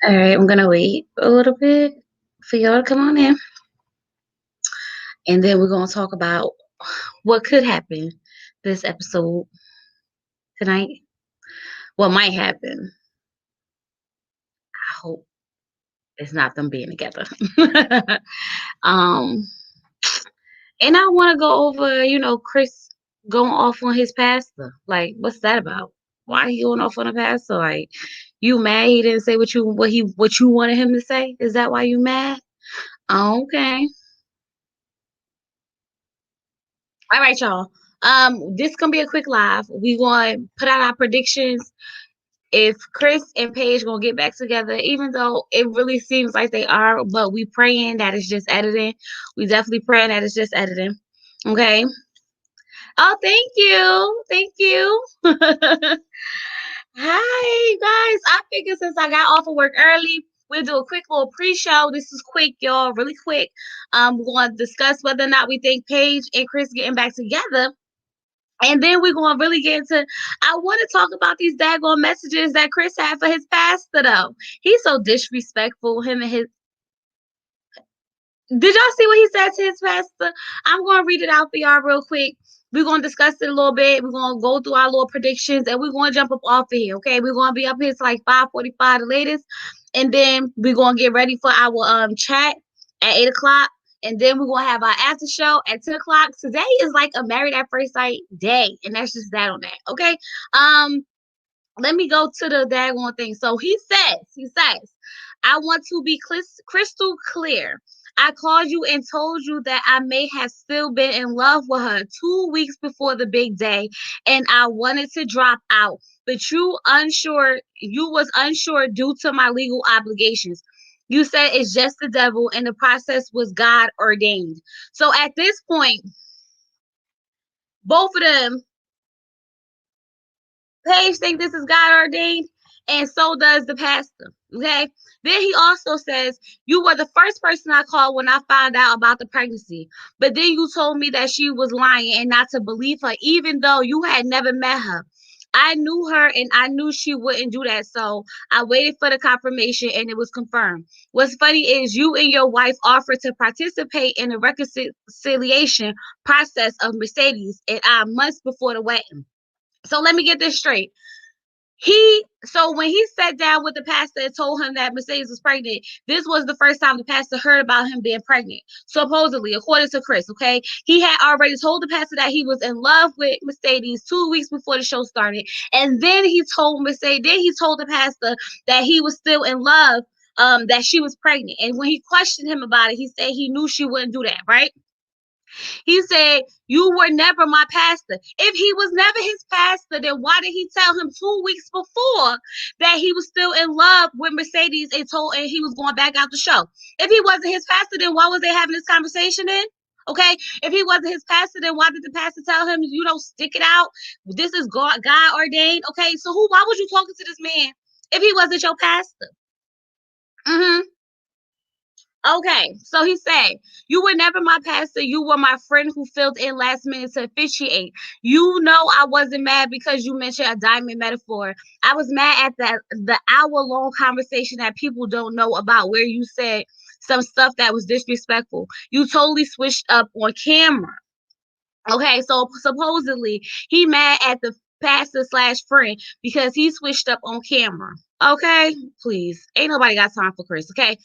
All right, I'm gonna wait a little bit for y'all to come on in, and then we're gonna talk about what could happen this episode tonight. What might happen. I hope it's not them being together. um, and I want to go over, Chris going off on his pastor. Like, what's that about? Why he going off on a pastor? Like, you mad he didn't say what you wanted him to say? Is that why you mad? Okay. All right, y'all. This gonna be a quick live. We gonna put out our predictions if Chris and Paige gonna get back together, even though it really seems like they are, but we praying that it's just editing. We definitely praying that it's just editing. Okay. Oh, thank you. Thank you. Hi guys. I figured since I got off of work early, we'll do a quick little pre-show. This is quick, y'all, really quick. We're gonna discuss whether or not we think Paige and Chris getting back together. And then we're gonna really get into. I want to talk about these daggone messages that Chris had for his pastor, though. He's so disrespectful. Him and his. Did y'all see what he said to his pastor? I'm gonna read it out for y'all real quick. We're gonna discuss it a little bit. We're gonna go through our little predictions, and we're gonna jump up off of here. Okay, we're gonna be up here to like 5:45 the latest, and then we're gonna get ready for our chat at 8 o'clock. And then we're gonna have our after show at 10 o'clock. Today is like a married at first sight day, and that's just that on that. Okay. Um, let me go to the daggone thing. So he says, I want to be crystal clear. I called you and told you that I may have still been in love with her 2 weeks before the big day, and I wanted to drop out. But you was unsure due to my legal obligations. You said it's just the devil and the process was God ordained. So at this point, both of them Paige think this is God ordained, and so does the pastor. Okay. Then he also says, you were the first person I called when I found out about the pregnancy. But then you told me that she was lying and not to believe her, even though you had never met her. I knew her and I knew she wouldn't do that. So I waited for the confirmation and it was confirmed. What's funny is you and your wife offered to participate in the reconciliation process of Mercedes and I months before the wedding. So let me get this straight. So when he sat down with the pastor and told him that Mercedes was pregnant, this was the first time the pastor heard about him being pregnant. Supposedly, according to Chris, okay, he had already told the pastor that he was in love with Mercedes 2 weeks before the show started, and then he told the pastor that he was still in love, that she was pregnant. And when he questioned him about it, he said he knew she wouldn't do that, right? He said, you were never my pastor. If he was never his pastor, then why did he tell him 2 weeks before that he was still in love with Mercedes and he was going back out the show? If he wasn't his pastor, then why was they having this conversation then? Okay, if he wasn't his pastor, then why did the pastor tell him, stick it out? This is God ordained. Okay, so why was you talking to this man if he wasn't your pastor? Mm-hmm. Okay, so he said, you were never my pastor. You were my friend who filled in last minute to officiate. You know I wasn't mad because you mentioned a diamond metaphor. I was mad at the hour-long conversation that people don't know about where you said some stuff that was disrespectful. You totally switched up on camera. Okay, so supposedly he mad at the pastor slash friend because he switched up on camera. Okay, please. Ain't nobody got time for Chris, okay?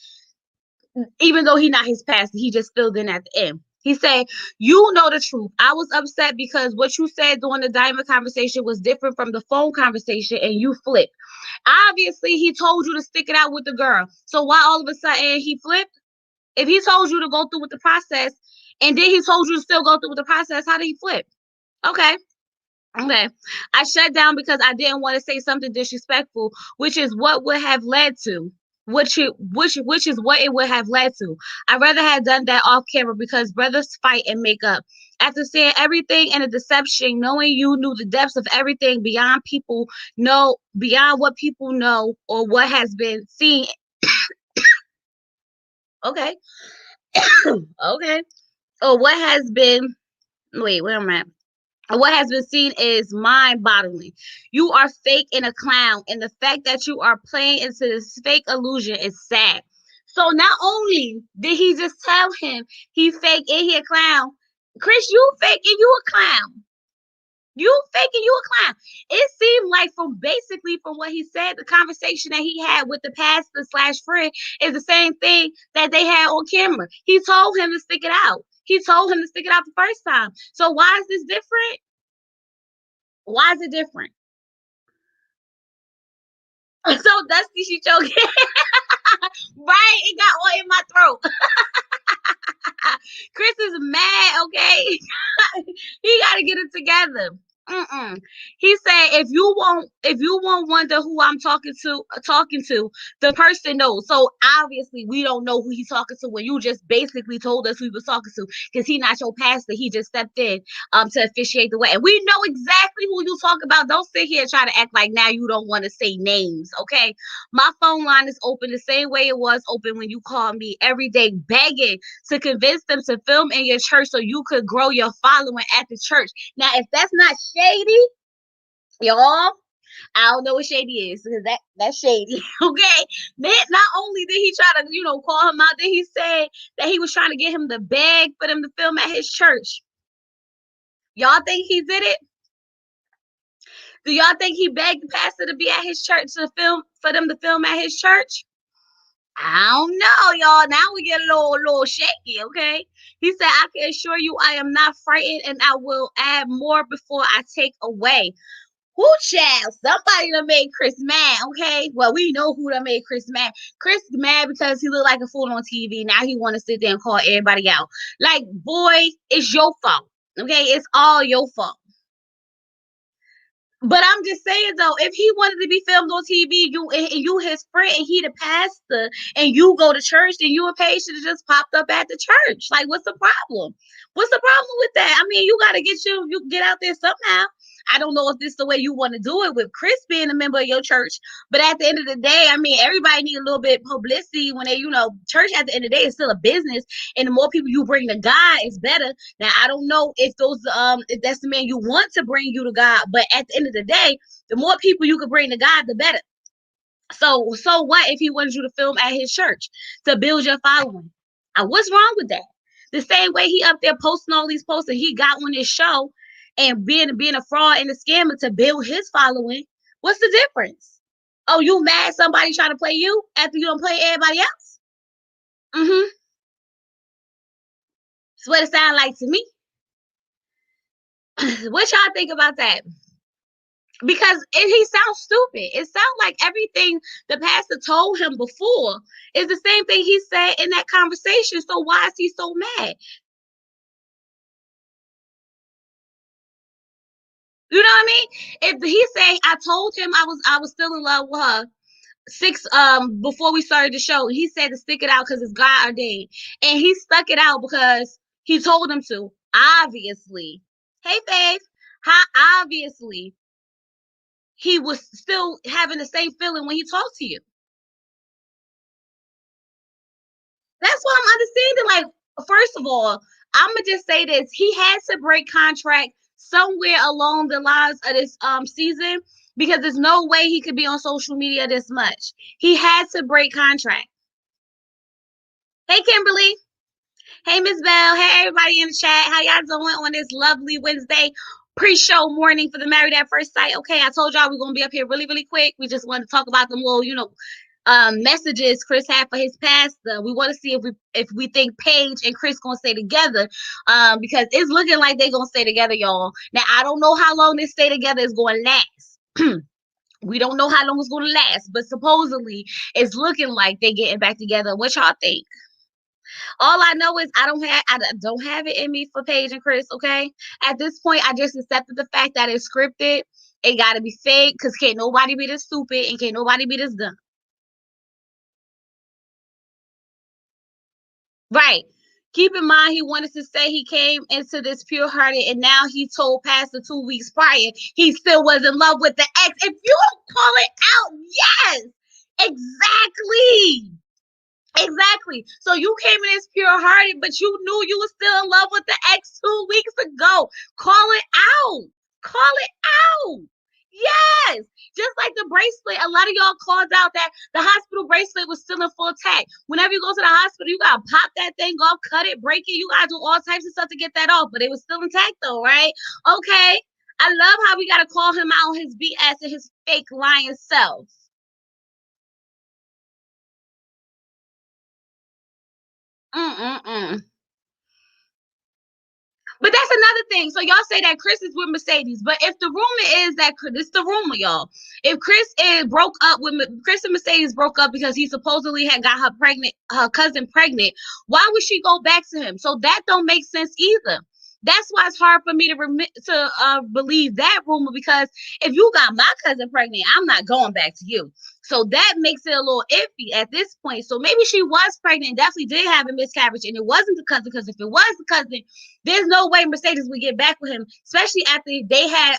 Even though he not his pastor, he just filled in at the end. He said, you know the truth. I was upset because what you said during the diamond conversation was different from the phone conversation and you flipped. Obviously, he told you to stick it out with the girl. So why all of a sudden he flipped? If he told you to go through with the process and then he told you to still go through with the process, how did he flip? Okay. Okay. I shut down because I didn't want to say something disrespectful, which is what would have led to which is what it would have led to. I'd rather have done that off camera because brothers fight and make up. After seeing everything and the deception, knowing you knew the depths of everything beyond what people know or what has been seen. Okay. Okay. Or what has been wait, where am I at? what has been seen is mind-boggling. You are fake and a clown, and the fact that you are playing into this fake illusion is sad. So not only did he just tell him he fake and he a clown, Chris, you fake and you a clown. You fake and you a clown. It seemed like from what he said, the conversation that he had with the pastor slash friend is the same thing that they had on camera. He told him to stick it out. He told him to stick it out the first time. So why is this different? Why is it different? So Dusty, she choking. Right? It got oil in my throat. Chris is mad, okay? He got to get it together. He said, if you won't wonder who I'm talking to, the person knows. So obviously we don't know who he's talking to when you just basically told us who he was talking to, because he's not your pastor. He just stepped in to officiate the wedding. We know exactly who you talk about. Don't sit here and try to act like now you don't want to say names, okay? My phone line is open the same way it was open when you called me every day begging to convince them to film in your church so you could grow your following at the church. Now, if that's not shady, y'all, I don't know what shady is, because that's shady. Okay. Then not only did he try to, call him out, then he said that he was trying to get him to beg for them to film at his church. Y'all think he did it? Do y'all think he begged the pastor to be at his church to film for them to film at his church? I don't know, y'all. Now we get a little shaky, okay? He said, I can assure you I am not frightened, and I will add more before I take away. Who, child? Somebody done made Chris mad, okay? Well, we know who done made Chris mad. Chris mad because he looked like a fool on TV. Now he want to sit there and call everybody out. Like, boy, it's your fault, okay? It's all your fault. But I'm just saying though, if he wanted to be filmed on TV, you his friend, and he the pastor, and you go to church, then you and Paige should have just popped up at the church. Like, what's the problem? What's the problem with that? I mean, you gotta you get out there somehow. I don't know if this is the way you want to do it with Chris being a member of your church, but at the end of the day, I mean, everybody need a little bit of publicity when they, church at the end of the day is still a business, and the more people you bring to God is better. Now, I don't know if that's the man you want to bring you to God, but at the end of the day, the more people you can bring to God, the better. So what if he wanted you to film at his church to build your following? What's wrong with that? The same way he up there posting all these posts and he got on his show and being a fraud and a scammer to build his following. What's the difference? Oh, you mad somebody trying to play you after you don't play everybody else? Mm-hmm. That's what it sounds like to me. What y'all think about that? Because he sounds stupid. It sounds like everything the pastor told him before is the same thing he said in that conversation. So why is he so mad? You know what I mean? If he say I told him I was still in love with her before we started the show, he said to stick it out because it's God ordained, and he stuck it out because he told him to. Obviously, hey Faith, how obviously he was still having the same feeling when he talked to you. That's what I'm understanding. Like, first of all, I'm gonna just say this: he had to break contract somewhere along the lines of this season, because there's no way he could be on social media this much. He had to break contract. Hey, Kimberly. Hey, Miss Bell. Hey, everybody in the chat. How y'all doing on this lovely Wednesday pre-show morning for the Married at First Sight? Okay, I told y'all we're gonna be up here really, really quick. We just wanted to talk about them little, messages Chris had for his pastor. We want to see if we think Paige and Chris gonna stay together, because it's looking like they're gonna stay together, y'all. Now I don't know how long this stay together is going to last. We don't know how long it's going to last, but supposedly it's looking like they're getting back together. What y'all think? All I know is I don't have it in me for Paige and Chris. Okay, at this point, I just accepted the fact that it's scripted. It got to be fake, because can't nobody be this stupid and can't nobody be this dumb. Right. Keep in mind, he wanted to say he came into this pure hearted, and now he told Pastor 2 weeks prior he still was in love with the ex. If you don't call it out, yes, exactly. Exactly. So you came in as pure hearted, but you knew you were still in love with the ex 2 weeks ago. Call it out. Call it out. Yes. Just like the bracelet. A lot of y'all called out that the hospital bracelet was still in full tact. Whenever you go to the hospital, you gotta pop that thing off, cut it, break it. You gotta do all types of stuff to get that off. But it was still intact though, right? Okay. I love how we gotta call him out on his BS and his fake lying self. Mm-mm-mm. But that's another thing. So y'all say that Chris is with Mercedes, but if the rumor is that this the rumor, y'all. If Chris is broke up with Chris and Mercedes broke up because he supposedly had got her cousin pregnant, why would she go back to him? So that don't make sense either. That's why it's hard for me to believe that rumor, because if you got my cousin pregnant, I'm not going back to you. So that makes it a little iffy at this point. So maybe she was pregnant and definitely did have a miscarriage, and it wasn't the cousin. Because if it was the cousin, there's no way Mercedes would get back with him, especially after they had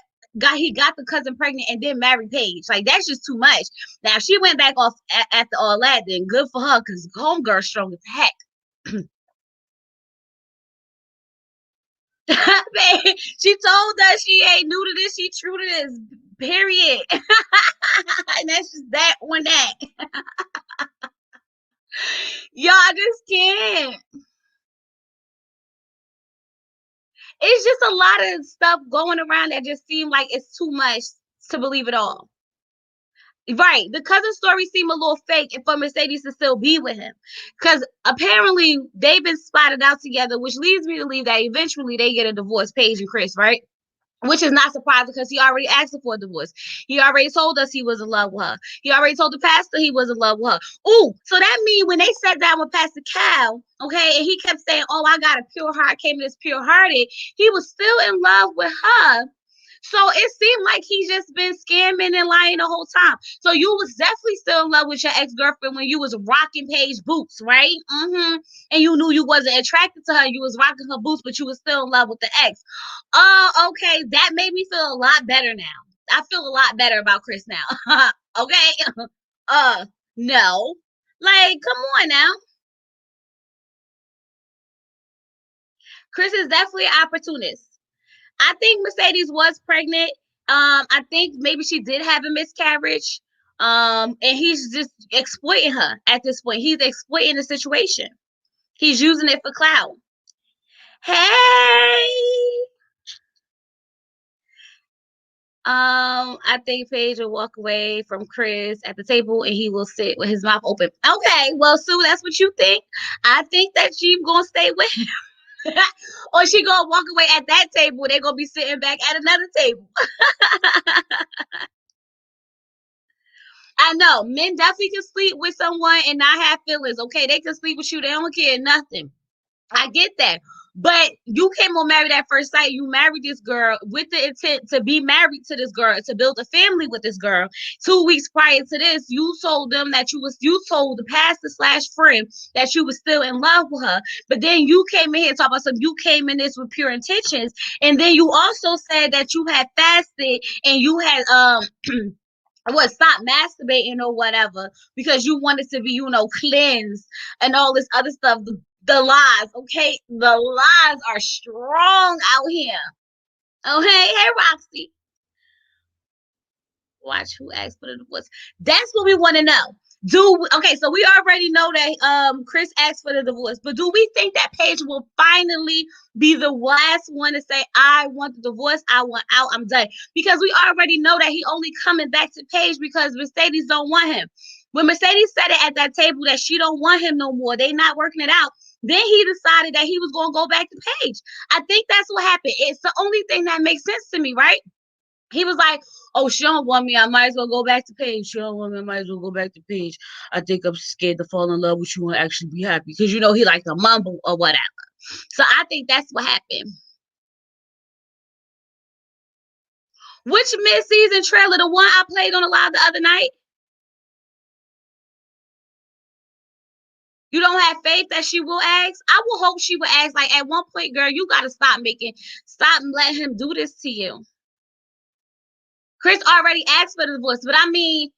he got the cousin pregnant and then married Paige. Like, that's just too much. Now, if she went back off after all that, then good for her, because homegirl strong as heck. She told us she ain't new to this, she true to this. Period. And that's just that on that. Y'all just can't. It's just a lot of stuff going around that just seem like it's too much to believe it all. Right. The cousin story seemed a little fake and for Mercedes to still be with him. Because apparently they've been spotted out together, which leads me to believe that eventually they get a divorce, Paige and Chris, right? Which is not surprising because he already asked her for a divorce. He already told us he was in love with her. He already told the pastor he was in love with her. Ooh, so that means when they sat down with Pastor Cal, okay, and he kept saying, "Oh, I got a pure heart, came in this pure hearted," he was still in love with her. So it seemed like he just been scamming and lying the whole time. So you was definitely still in love with your ex-girlfriend when you was rocking Paige boots, right? And you knew you wasn't attracted to her. You was rocking her boots, but you was still in love with the ex. Oh, okay. That made me feel a lot better now. I feel a lot better about Chris now. Okay. Uh, no. Like, come on now. Chris is definitely an opportunist. I think Mercedes was pregnant. I think maybe she did have a miscarriage. And he's just exploiting her at this point. He's exploiting the situation. He's using it for clout. Hey. I think Paige will walk away from Chris at the table and he will sit with his mouth open. Okay, well, Sue, that's what you think. I think that she's gonna stay with him. Or she gonna walk away at that table. They're gonna be sitting back at another table. I know men definitely can sleep with someone and not have feelings. Okay, they can sleep with you. They don't care nothing. I get that. But you came on Married at First Sight. You married this girl with the intent to be married to this girl, to build a family with this girl. 2 weeks prior to this, you told them that you told the pastor slash friend that you was still in love with her. But then you came in here talking about something. You came in this with pure intentions. And then you also said that you had fasted and you had what stop masturbating or whatever because you wanted to be, cleansed and all this other stuff. The lies, okay? The lies are strong out here. Okay, hey Roxy, watch who asked for the divorce. That's what we want to know. Okay, so we already know that Chris asked for the divorce, but do we think that Paige will finally be the last one to say, I want the divorce, I want out, I'm done? Because we already know that he only coming back to Paige because Mercedes don't want him. When Mercedes said it at that table that she don't want him no more, they not working it out. Then he decided that he was going to go back to Paige. I think that's what happened. It's the only thing that makes sense to me, right? He was like, "Oh, she don't want me. I might as well go back to Paige. She don't want me. I might as well go back to Paige. I think I'm scared to fall in love with you and actually be happy because he like to mumble or whatever." So I think that's what happened. Which mid-season trailer, the one I played on the live the other night? You don't have faith that she will ask? I will hope she will ask. Like, at one point, girl, you gotta stop and let him do this to you. Chris already asked for the divorce, but I mean,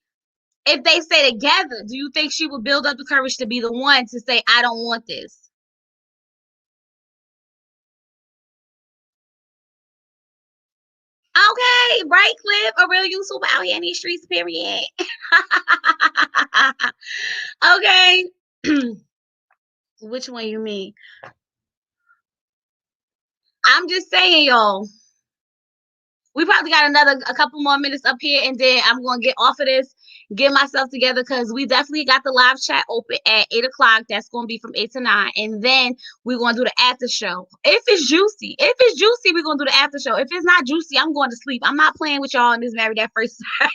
If they stay together, do you think she would build up the courage to be the one to say, I don't want this? Okay, right, Cliff? A real YouTuber out here in these streets, period. Okay. Which one you mean? I'm just saying, y'all. We probably got a couple more minutes up here, and then I'm gonna get off of this, get myself together, because we definitely got the live chat open at 8 o'clock. That's gonna be from 8 to 9, and then we're gonna do the after show. If it's juicy, we're gonna do the after show. If it's not juicy, I'm going to sleep. I'm not playing with y'all on this Married at First Sight.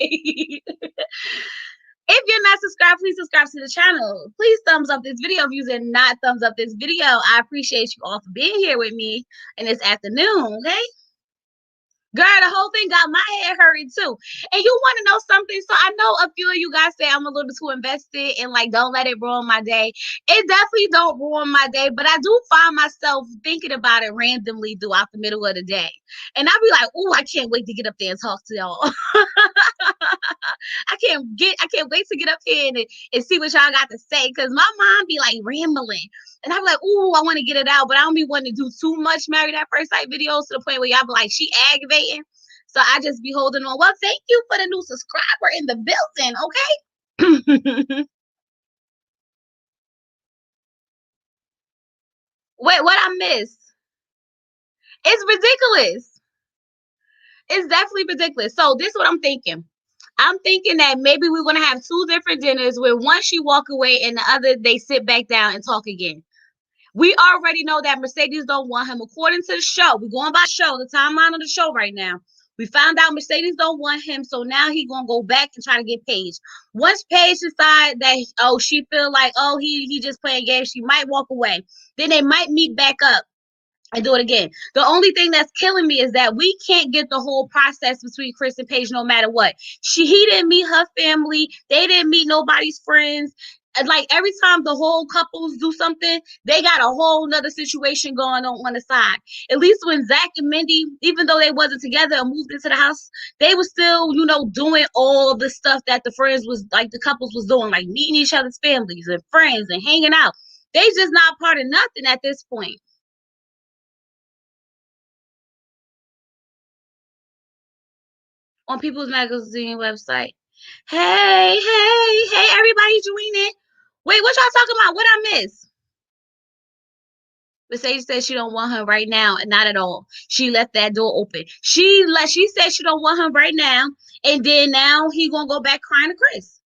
If you're not subscribed, please subscribe to the channel. Please thumbs up this video if you did not thumbs up this video. I appreciate you all for being here with me in this afternoon, okay? Girl, the whole thing got my head hurting too. And you want to know something? So I know a few of you guys say I'm a little too invested and like don't let it ruin my day. It definitely don't ruin my day, but I do find myself thinking about it randomly throughout the middle of the day. And I'll be like, oh, I can't wait to get up there and talk to y'all. I can't wait to get up here and see what y'all got to say. Cause my mom be like rambling. And I'm like, ooh, I want to get it out, but I don't be wanting to do too much Married at First Sight videos to the point where y'all be like, she aggravating. So I just be holding on. Well, thank you for the new subscriber in the building, okay? Wait, what I missed? It's ridiculous. It's definitely ridiculous. So this is what I'm thinking. I'm thinking that maybe we're gonna have two different dinners where one she walk away and the other they sit back down and talk again. We already know that Mercedes don't want him. According to the show, we're going by show, the timeline of the show right now. We found out Mercedes don't want him, so now he gonna go back and try to get Paige. Once Paige decide that she feel like he just playing games, she might walk away. Then they might meet back up and do it again. The only thing that's killing me is that we can't get the whole process between Chris and Paige no matter what. He didn't meet her family. They didn't meet nobody's friends. And like every time the whole couples do something, they got a whole nother situation going on the side. At least when Zach and Mindy, even though they wasn't together and moved into the house, they were still, doing all the stuff that the friends was like the couples was doing, like meeting each other's families and friends and hanging out. They just not part of nothing at this point. On People's Magazine website. Hey, everybody join it. Wait, what y'all talking about? What I miss? Mercedes said she don't want him right now, and not at all. She left that door open. She said she don't want him right now, and then now he gonna go back crying to Chris.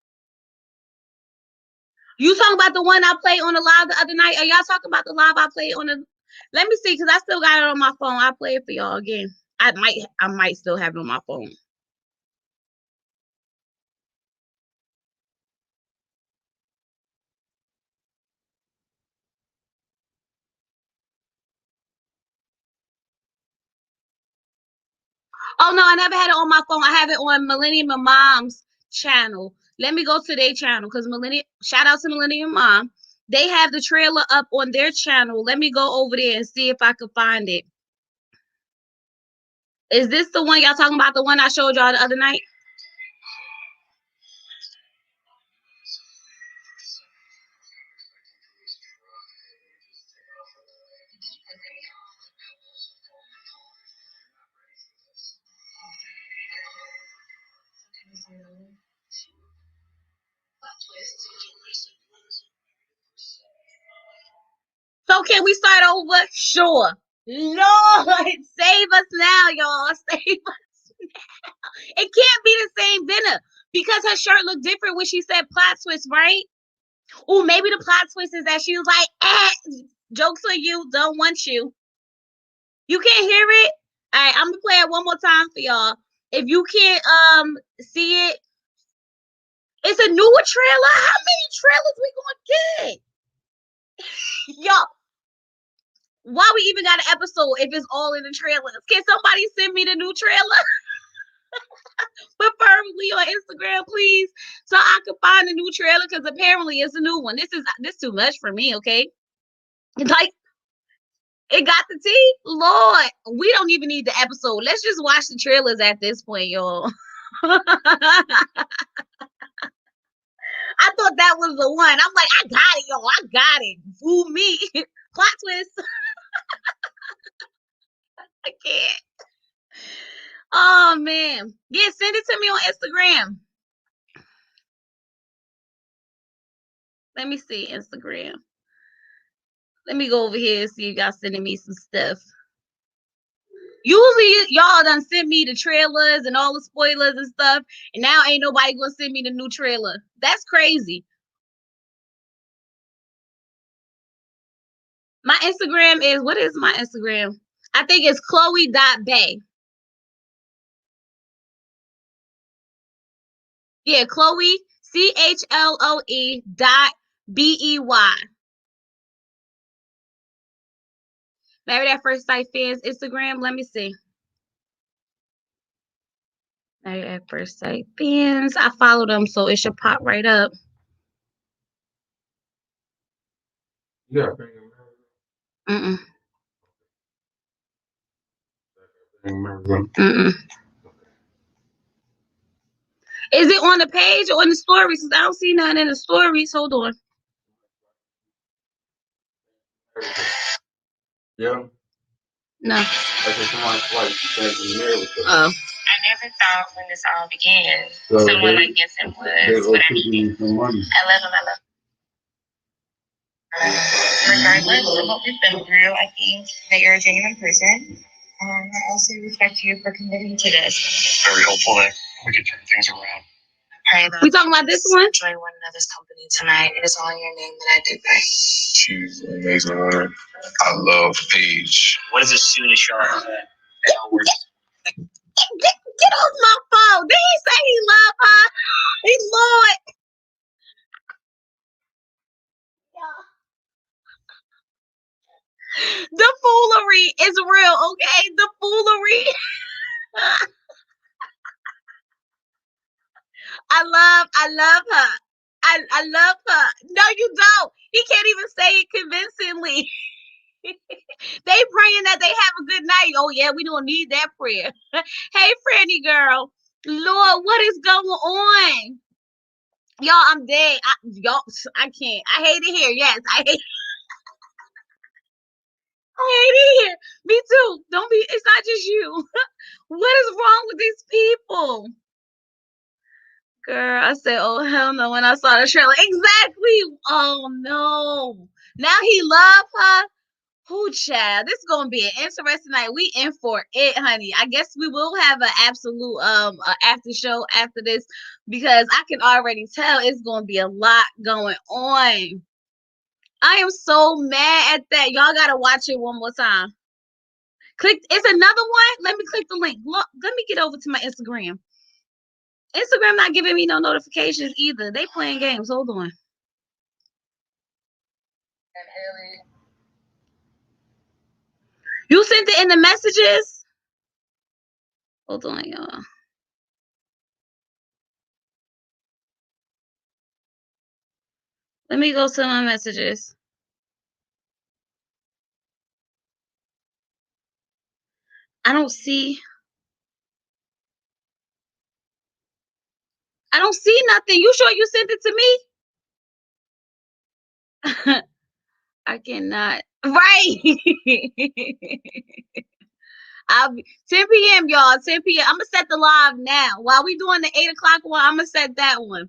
You talking about the one I played on the live the other night? Are y'all talking about the live I played on the? Let me see, cause I still got it on my phone. I'll play it for y'all again. I might still have it on my phone. Oh no, I never had it on my phone. I have it on Millennium and Mom's channel. Let me go to their channel because Millennium. Shout out to Millennium Mom. They have the trailer up on their channel. Let me go over there and see if I can find it. Is this the one y'all talking about? The one I showed y'all the other night? So can we start over? Sure. Lord, save us now, y'all. Save us. It can't be the same dinner because her shirt looked different when she said plot twist, right? Oh, maybe the plot twist is that she was like, jokes on you, don't want you. You can't hear it? All right, I'm gonna play it one more time for y'all. If you can't see it, it's a newer trailer. How many trailers we gonna get? Y'all, why we even got an episode if it's all in the trailers? Can somebody send me the new trailer? Preferably on Instagram, please, so I can find a new trailer because apparently it's a new one. This too much for me, okay? Like it got the tea. Lord, we don't even need the episode. Let's just watch the trailers at this point, y'all. I thought that was the one. I'm like, I got it, yo. I got it. Fool me. Plot twist. I can't. Oh man. Yeah, send it to me on Instagram. Let me see Instagram. Let me go over here and see if y'all sending me some stuff. Usually y'all done sent me the trailers and all the spoilers and stuff, and now ain't nobody gonna send me the new trailer. That's crazy. My Instagram is, what is my Instagram? I think it's Chloe.Bay. Yeah, Chloe, CHLOE.BEY. Married at First Sight fans Instagram. Let me see. Married at First Sight fans. I follow them, so it should pop right up. Yeah. Mm-mm. Mm-mm. Is it on the page or in the stories? Because I don't see nothing in the stories. Hold on. Yeah. No. Oh. I never thought when this all began, so someone like Vincent was what I needed. I love him. Regardless of what we've been through, I think that you're a genuine person. I also respect you for committing to this. Very hopeful that we could turn things around. Pray that we talking about this one? Enjoy one another's company tonight. It is all in your name that I do pray. She's an amazing woman. I love Paige. What is the soonest shot that get off my phone. Did he say he love her? He Lord. The foolery is real, okay? The foolery. I love her. I love her. No, you don't. He can't even say it convincingly. They praying that they have a good night. Oh yeah, we don't need that prayer. Hey, Franny girl. Lord, what is going on? Y'all, I'm dead. I can't. I hate it here. Yes, I hate it here. Me too. Don't be. It's not just you. What is wrong with these people? Girl, I said, oh hell no when I saw the trailer. Exactly. Oh no. Now he love her. Who child? This is gonna be an interesting night. We in for it, honey. I guess we will have an absolute after show after this because I can already tell it's gonna be a lot going on. I am so mad at that. Y'all gotta watch it one more time. Click. It's another one. Let me click the link. Look, let me get over to my Instagram. Instagram not giving me no notifications either. They playing games. Hold on. You sent it in the messages? Hold on, y'all. Let me go to my messages. I don't see nothing. You sure you sent it to me? I cannot. Right. I'll be 10 p.m. y'all. 10 p.m. I'm gonna set the live now. While we doing the 8 o'clock one, I'm gonna set that one.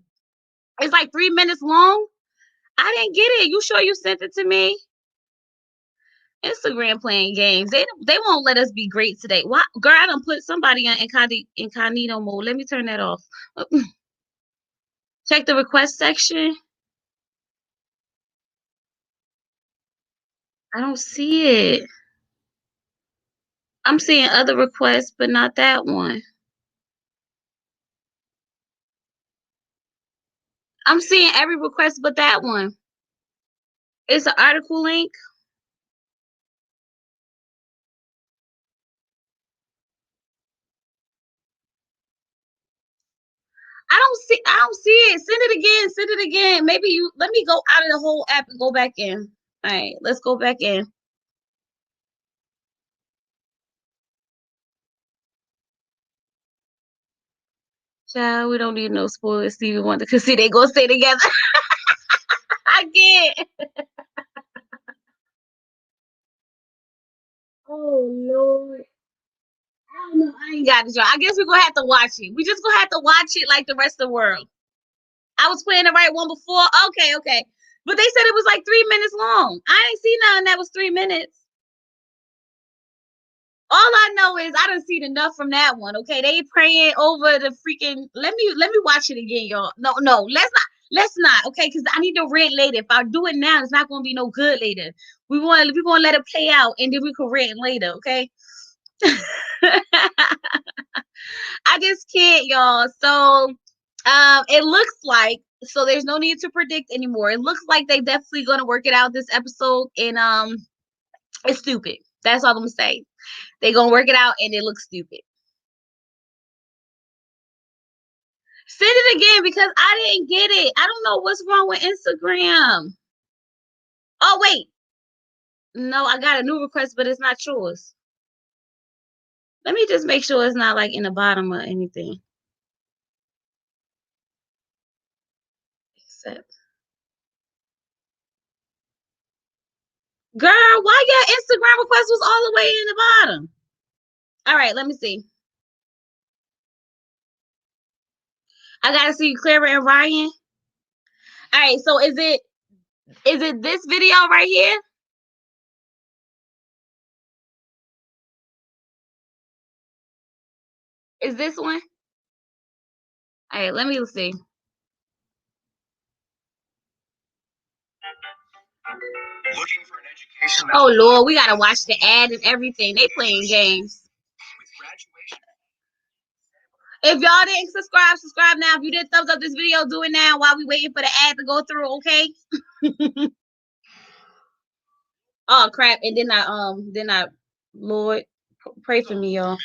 It's like 3 minutes long. I didn't get it. You sure you sent it to me? Instagram playing games. They won't let us be great today. Why, girl? I done put somebody on incognito mode. Let me turn that off. Check the request section. I don't see it. I'm seeing other requests, but not that one. I'm seeing every request but that one. It's an article link. I don't see it. Send it again. Send it again. Maybe you let me go out of the whole app and go back in. All right, let's go back in. Child, we don't need no spoilers. Stevie Wonder, cause see, they gonna stay together. I can't. Oh Lord. I don't know. I ain't got it, y'all. I guess we're gonna have to watch it. We just gonna have to watch it like the rest of the world. I was playing the right one before. Okay, okay. But they said it was like 3 minutes long. I ain't seen nothing that was 3 minutes. All I know is I done seen enough from that one. Okay, they praying over the freaking. Let me watch it again, y'all. No, let's not. Okay, because I need to rant later. If I do it now, it's not gonna be no good later. We gonna let it play out, and then we can rant later. Okay. I just can't, y'all. So, it looks like there's no need to predict anymore. It looks like they definitely gonna work it out this episode, and it's stupid. That's all I'm gonna say. They gonna work it out, and it looks stupid. Send it again because I didn't get it. I don't know what's wrong with Instagram. Oh wait, no, I got a new request, but it's not yours. Let me just make sure it's not like in the bottom or anything. Except, girl, why your Instagram request was all the way in the bottom? All right, let me see. I gotta see Clara and Ryan. All right, so is it this video right here? Is this one? All right, let me see. Looking for an education. Oh Lord, we gotta watch the ad and everything. They playing games. If y'all didn't subscribe now. If you didn't thumbs up this video, do it now while we waiting for the ad to go through, okay? Oh crap. And then I Lord, pray for me, y'all.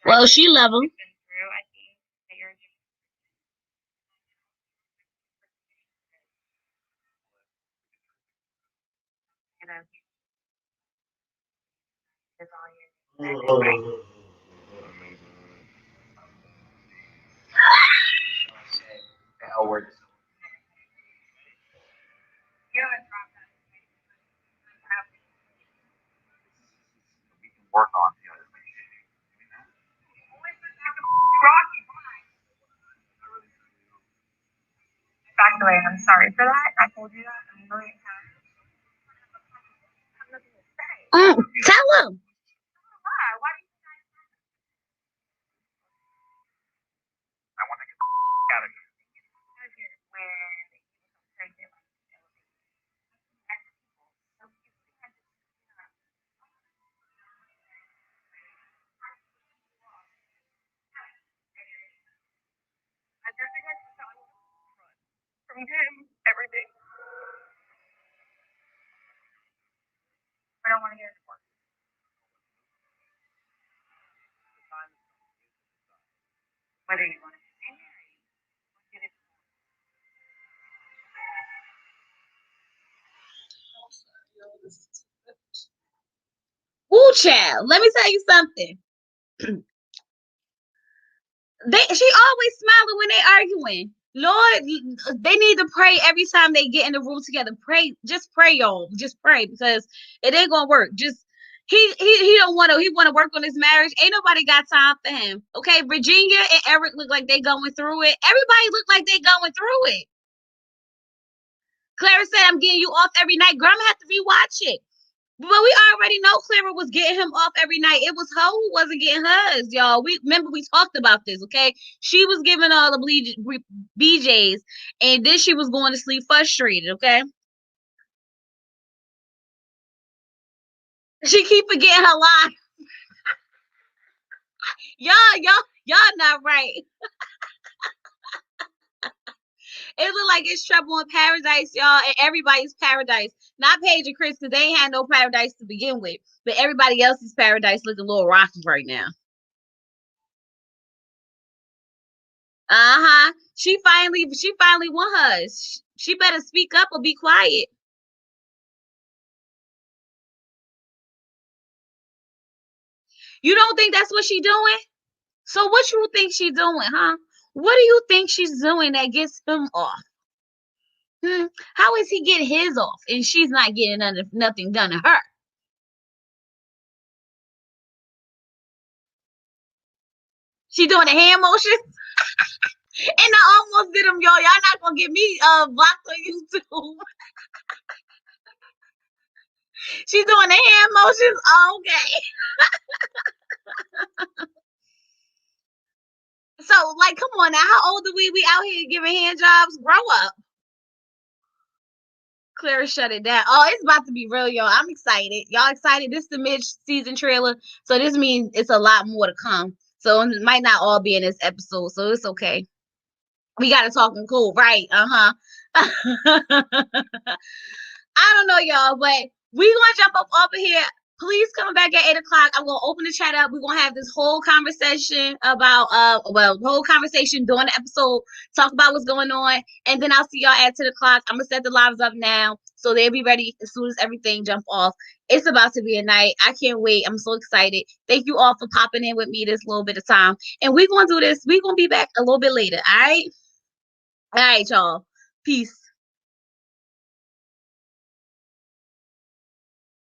Well, she love him. Work on. Back away. I'm sorry for that. I told you that. I'm really tell him. I want to get out of here. From him, everything. I don't want to hear it anymore. Whether you want to stay married, get it. Ooh, child. Let me tell you something. She always smiling when they arguing. Lord, they need to pray every time they get in the room together. Pray, just pray, y'all. Just pray because it ain't gonna work. Just he don't want to. He want to work on his marriage. Ain't nobody got time for him. Okay, Virginia and Eric look like they going through it. Everybody look like they going through it. Clara said, "I'm getting you off every night." Girl, I'm gonna have to rewatch it. But we already know Clara was getting him off every night. It was her who wasn't getting hers, y'all. We remember we talked about this, okay? She was giving all the BJs, and then she was going to sleep frustrated, okay? She keep forgetting her line. Y'all not right. It look like it's trouble in paradise, y'all, and everybody's paradise. Not Paige and Chris, because they ain't had no paradise to begin with. But everybody else's paradise look a little rocky right now. Uh-huh. She finally won hers. She better speak up or be quiet. You don't think that's what she doing? So what you think she doing, huh? What do you think she's doing that gets him off? Hmm? How is he getting his off and she's not getting nothing done to her? She doing the hand motion, and I almost did them, y'all. Y'all not gonna get me blocked on YouTube. She's doing the hand motions. Okay. So, like, come on now. How old are we? We out here giving hand jobs. Grow up. Clara shut it down. Oh, it's about to be real, y'all. I'm excited. Y'all excited? This is the mid-season trailer, so this means it's a lot more to come. So it might not all be in this episode, so it's okay. We got to talk in cool, right? I don't know, y'all, but we gonna jump up over here. Please come back at 8 o'clock. I'm gonna open the chat up. We're gonna have this whole conversation about the whole conversation during the episode, talk about what's going on, and then I'll see y'all at 10 o'clock. I'm gonna set the lives up now so they'll be ready as soon as everything jump off. It's about to be a night. I can't wait. I'm so excited. Thank you all for popping in with me this little bit of time. And we're gonna do this. We're gonna be back a little bit later. All right, y'all. Peace.